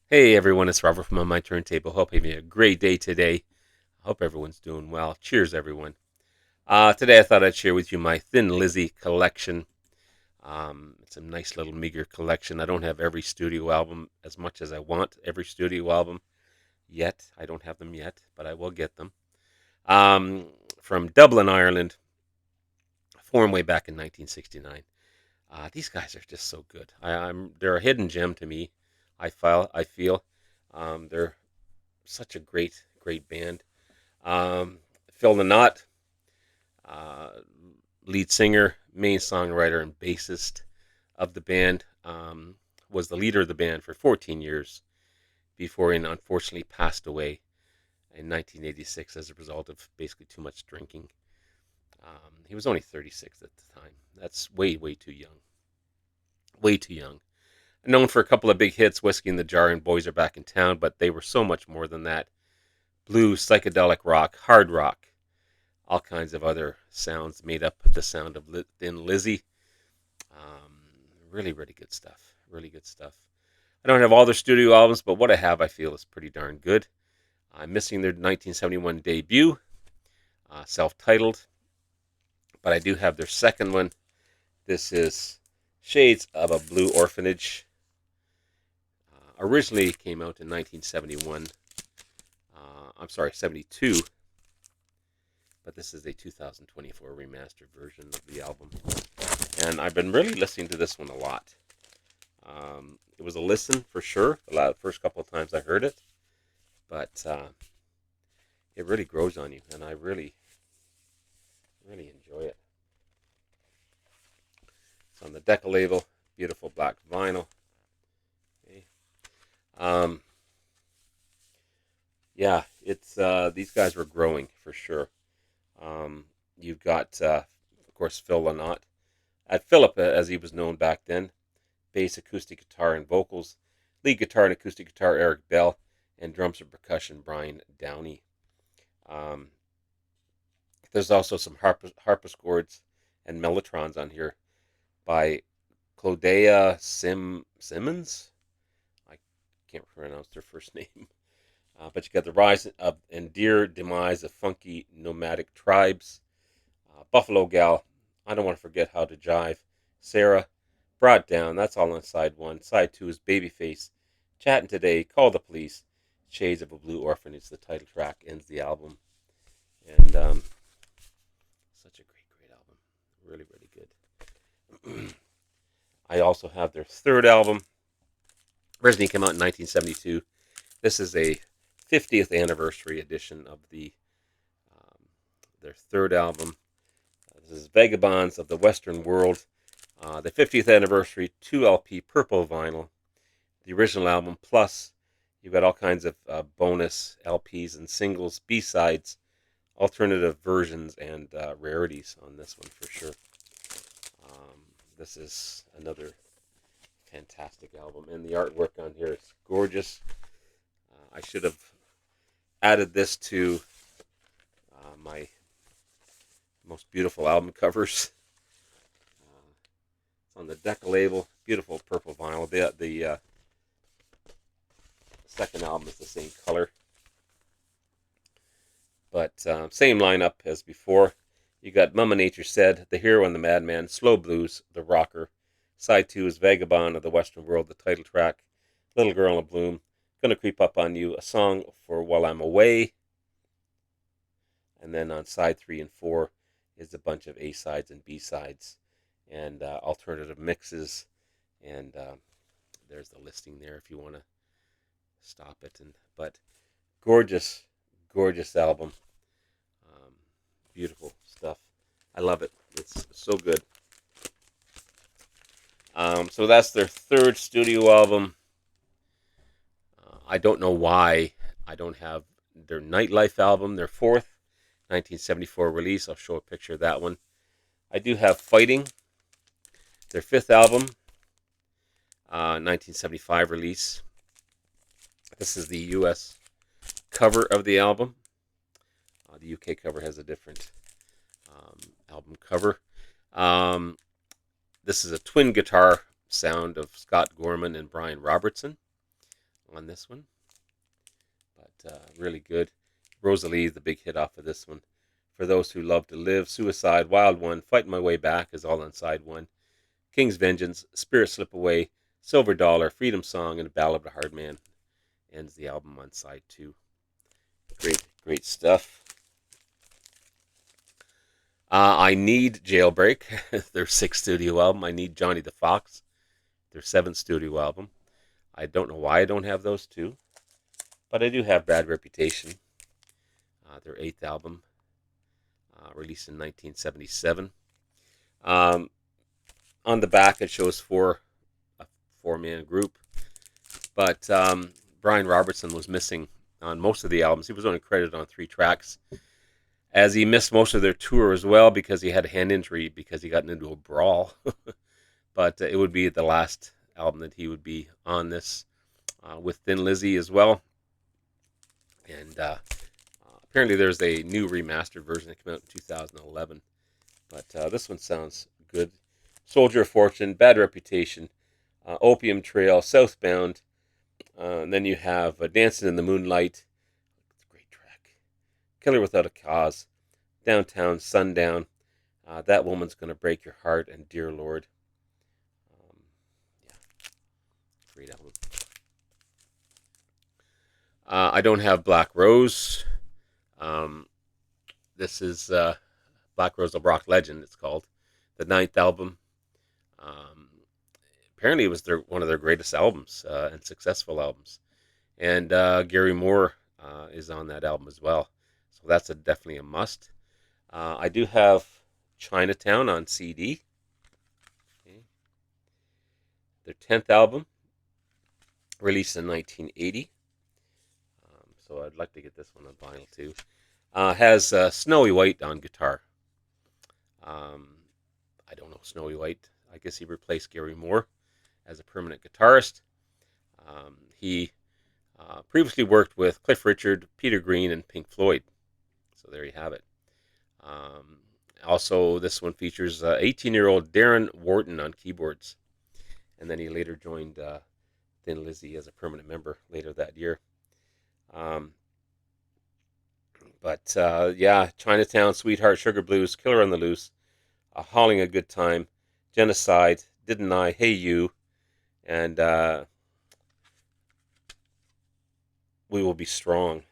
Hey everyone, it's Robert from On My Turntable. Hope you're having a great day today. Hope everyone's doing well. Cheers, everyone. Today I thought I'd share with you my Thin Lizzy collection. It's a nice little meager collection. I don't have every studio album as much as I want every studio album yet. I don't have them yet, but I will get them. Um, from Dublin, Ireland, formed way back in 1969. These guys are just so good. They're a hidden gem to me. I feel they're such a great band. Phil Lynott, uh, lead singer, main songwriter, and bassist of the band, was the leader of the band for 14 years before he unfortunately passed away in 1986 as a result of basically too much drinking. He was only 36 at the time. That's way too young. Way too young. Known for a couple of big hits, Whiskey in the Jar and Boys Are Back in Town, but they were so much more than that. Blues, psychedelic rock, hard rock, all kinds of other sounds made up the sound of Thin Lizzy. Really good stuff. Really good stuff. I don't have all their studio albums, but what I have I feel is pretty darn good. I'm missing their 1971 debut, self-titled, but I do have their second one. This is Shades of a Blue Orphanage. Originally came out in 1971. I'm sorry, 72, but this is a 2024 remastered version of the album. And I've been really listening to this one a lot. It was a listen for sure, the first couple of times I heard it, but it really grows on you, and I really enjoy it. It's on the Decca label, beautiful black vinyl. Okay. Um, yeah, it's these guys were growing for sure. You've got, of course, Phil Lynott at Philip, as he was known back then. Bass, acoustic guitar, and vocals. Lead guitar and acoustic guitar, Eric Bell, and drums and percussion, Brian Downey. Um, there's also some harpsichords and mellotrons on here by Clodea Simmons. I can't pronounce their first name. But you got the rise of and dear demise of funky nomadic tribes. Buffalo Gal, I don't want to forget how to jive. Sarah, Brought Down, that's all on side one. Side two is Babyface, Chatting Today, Call the Police, Shades of a Blue Orphanage. The title track ends the album. And such a great album. Really good. I also have their third album. Originally came out in 1972. This is a 50th anniversary edition of um, their third album. This is Vagabonds of the Western World. The 50th anniversary 2 LP purple vinyl. The original album, plus you've got all kinds of bonus LPs and singles, B-sides, alternative versions, and rarities on this one for sure. Um, this is another fantastic album, and the artwork on here is gorgeous. I should have added this to my most beautiful album covers. It's on the Decca label, beautiful purple vinyl. The second album is the same color, but same lineup as before. You got Mama Nature Said, The Hero and the Madman, Slow Blues, The Rocker. Side two is Vagabond of the Western World, the title track. Little Girl in Bloom, Gonna Creep Up on You, a song for While I'm Away. And then on side three and four is a bunch of A sides and B sides and alternative mixes. And there's the listing there if you want to stop it. But gorgeous, gorgeous album. Um, Beautiful stuff. I love it. It's so good. So that's their third studio album. I don't know why I don't have their Nightlife album, their fourth 1974 release. I'll show a picture of that one. I do have Fighting, their fifth album, 1975 release. This is the U.S. cover of the album. The UK cover has a different album cover. Um, this is a twin guitar sound of Scott Gorman and Brian Robertson. on this one, but really good. Rosalie is the big hit off of this one. For Those Who Love to Live, Suicide, Wild One, Fighting My Way Back is all on side one. King's Vengeance, Spirit Slip Away, Silver Dollar, Freedom Song, and Ballad of a Hard Man ends the album on side two. Great stuff. I Need Jailbreak, their sixth studio album. I Need Johnny the Fox, their seventh studio album. I don't know why I don't have those two, but I do have Bad Reputation, their eighth album, released in 1977. On the back, it shows a four-man group, but Brian Robertson was missing on most of the albums. He was only credited on 3 tracks, as he missed most of their tour as well because he had a hand injury because he got into a brawl. But it would be the last album that he would be on this, with Thin Lizzy as well. And apparently there's a new remastered version that came out in 2011. But this one sounds good. Soldier of Fortune, Bad Reputation, Opium Trail, Southbound. And then you have Dancing in the Moonlight. It's a great track. Killer Without a Cause, Downtown, Sundown, That Woman's Gonna Break Your Heart, and Dear Lord. Yeah, great album. I don't have Black Rose. This is Black Rose of Rock Legend, it's called. The 9th album. Apparently it was one of their greatest albums and successful albums. And Gary Moore is on that album as well. So that's definitely a must. I do have Chinatown on CD. Okay. Their 10th album, released in 1980. So I'd like to get this one on vinyl too. Has Snowy White on guitar. I don't know Snowy White. I guess he replaced Gary Moore as a permanent guitarist. He previously worked with Cliff Richard, Peter Green, and Pink Floyd. So there you have it. Also, this one features 18-year-old Darren Wharton on keyboards. And then he later joined Thin Lizzy as a permanent member later that year. Yeah, Chinatown, Sweetheart, Sugar Blues, Killer on the Loose, Hauling a Good Time, Genocide, Didn't I, Hey You, and We Will Be Strong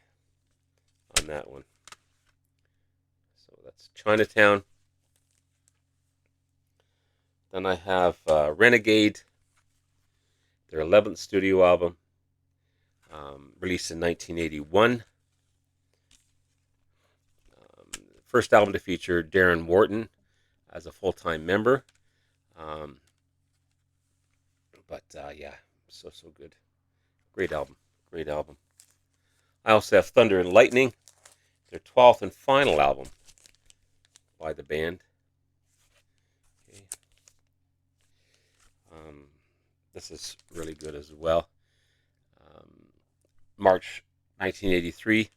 on that one. So that's Chinatown. Then I have Renegade, their 11th studio album, released in 1981. First album to feature Darren Wharton as a full-time member. Yeah, so good. Great album. I also have Thunder and Lightning, their 12th and final album by the band. Okay. This is really good as well. March 1983,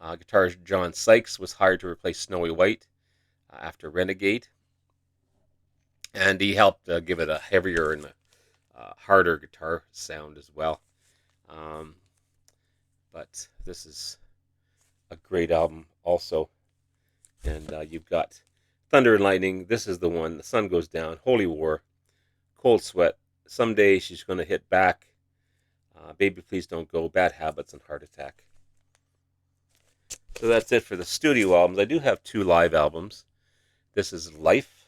guitarist John Sykes was hired to replace Snowy White after Renegade, and he helped give it a heavier and harder guitar sound as well. But this is a great album also. And you've got Thunder and Lightning. This is the one. The Sun Goes Down. Holy War. Cold Sweat. Someday She's Gonna Hit Back. Baby Please Don't Go. Bad Habits and Heart Attack. So that's it for the studio albums. I do have 2 live albums. This is Life.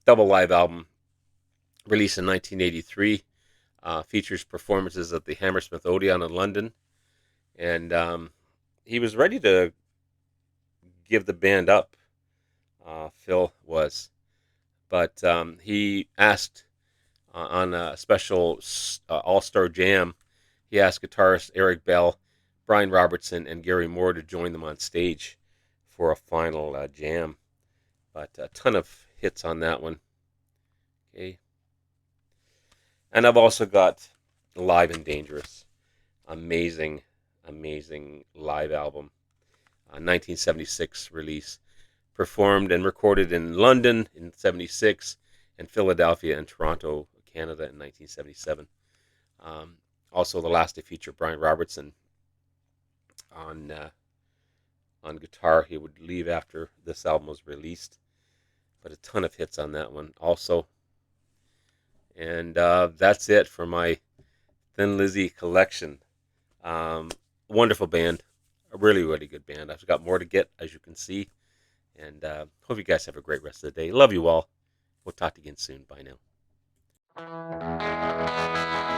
Double live album, released in 1983. Features performances at the Hammersmith Odeon in London. And he was ready to give the band up, Phil was. But he asked on a special all-star jam, he asked guitarist Eric Bell, Brian Robertson, and Gary Moore to join them on stage for a final jam. But a ton of hits on that one. Okay. And I've also got Live and Dangerous. Amazing live album. 1976 release. Performed and recorded in London in 76 and Philadelphia and Toronto, Canada in 1977. Um, Also, the last to feature Brian Robertson on guitar. He would leave after this album was released, but a ton of hits on that one also. And that's it for my Thin Lizzy collection. Um, Wonderful band, a really, really good band. I've got more to get, as you can see. And hope you guys have a great rest of the day. Love you all. We'll talk to you again soon. Bye now.